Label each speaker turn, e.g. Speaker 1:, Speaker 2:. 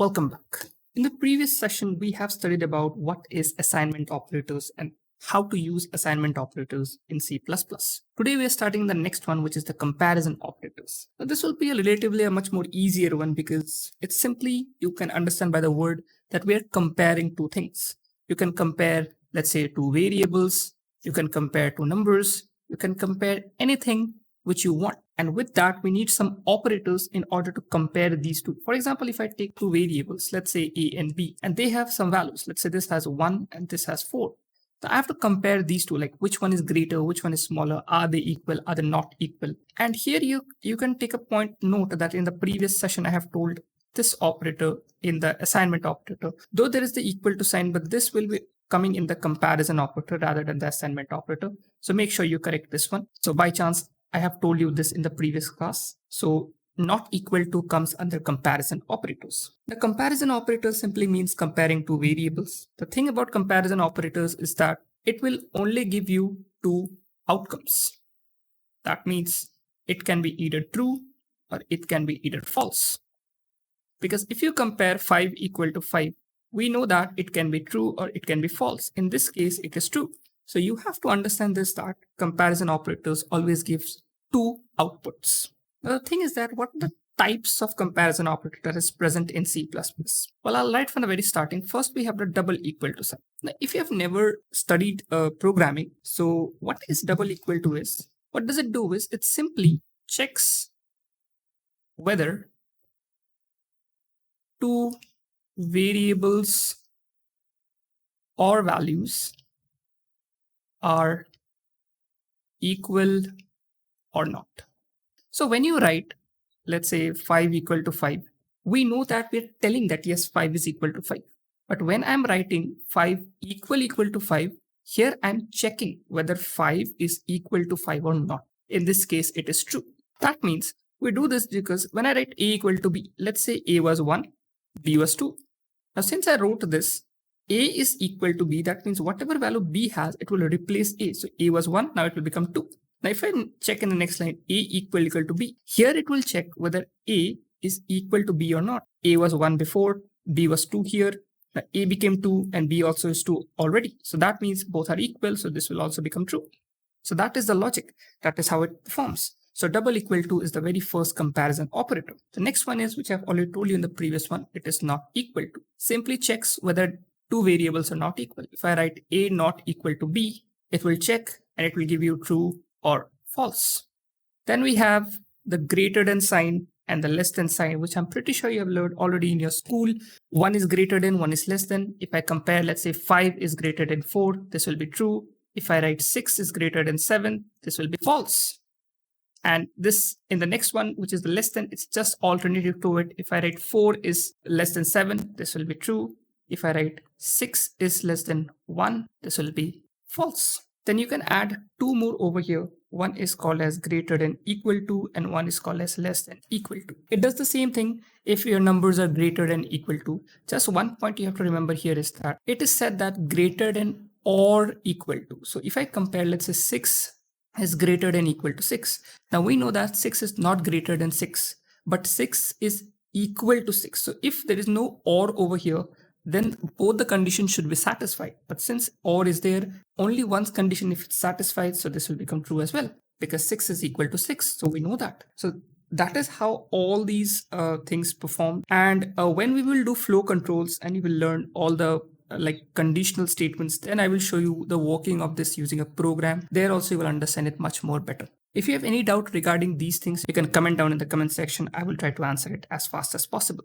Speaker 1: Welcome back. In the previous session, we have studied about what is assignment operators and how to use assignment operators in C++. Today, we are starting the next one, which is the comparison operators. Now, this will be a much more easier one because it's simply, you can understand by the word that we are comparing two things. You can compare, let's say, two variables. You can compare two numbers. You can compare anything which you want. And with that, we need some operators in order to compare these two. For example, if I take two variables, let's say A and B, and they have some values. Let's say this has 1 and this has 4. So I have to compare these two, like which one is greater, which one is smaller, are they equal, are they not equal? And here you can take a point note that in the previous session, I have told this operator in the assignment operator, though there is the equal to sign, but this will be coming in the comparison operator rather than the assignment operator. So make sure you correct this one. So by chance, I have told you this in the previous class. So not equal to comes under comparison operators. The comparison operator simply means comparing two variables. The thing about comparison operators is that it will only give you two outcomes. That means it can be either true or it can be either false. Because if you compare 5 equal to 5, we know that it can be true or it can be false. In this case, it is true. So you have to understand this, that comparison operators always gives two outputs. Now the thing is that what are the types of comparison operator that is present in C++? Well, I'll write from the very starting. First, we have the double equal to sign. Now, if you have never studied programming, so what is double equal to is, what does it do is it simply checks whether two variables or values are equal or not. So when you write, let's say 5 equal to 5, we know that we're telling that yes, 5 is equal to 5. But when I'm writing 5 equal to 5, here I'm checking whether 5 is equal to 5 or not. In this case, it is true. That means we do this because when I write A equal to B, let's say A was 1, B was 2. Now, since I wrote this, A is equal to B, that means whatever value B has, it will replace A. So A was 1, now it will become 2. Now, if I check in the next line, A equal to B, here it will check whether A is equal to B or not. A was 1 before, B was 2 here. Now, A became 2 and B also is 2 already. So that means both are equal. So this will also become true. So that is the logic. That is how it performs. So double equal to is the very first comparison operator. The next one is, which I've already told you in the previous one, it is not equal to. Simply checks whether two variables are not equal. If I write A not equal to B, it will check and it will give you true or false. Then we have the greater than sign and the less than sign, which I'm pretty sure you have learned already in your school. One is greater than, one is less than. If I compare, let's say 5 is greater than 4, this will be true. If I write 6 is greater than 7, this will be false. And this in the next one, which is the less than, it's just alternative to it. If I write 4 is less than 7, this will be true. If I write 6 is less than 1, this will be false. Then you can add two more over here. One is called as greater than equal to, and one is called as less than equal to. It does the same thing if your numbers are greater than equal to. Just one point you have to remember here is that it is said that greater than or equal to. So if I compare, let's say 6 is greater than equal to 6. Now we know that 6 is not greater than 6, but 6 is equal to 6. So if there is no or over here, then both the conditions should be satisfied. But since or is there, only one condition if it's satisfied, so this will become true as well, because 6 is equal to 6. So we know that. So that is how all these things perform. And when we will do flow controls and you will learn all the like conditional statements, then I will show you the working of this using a program. There also you will understand it much more better. If you have any doubt regarding these things, you can comment down in the comment section. I will try to answer it as fast as possible.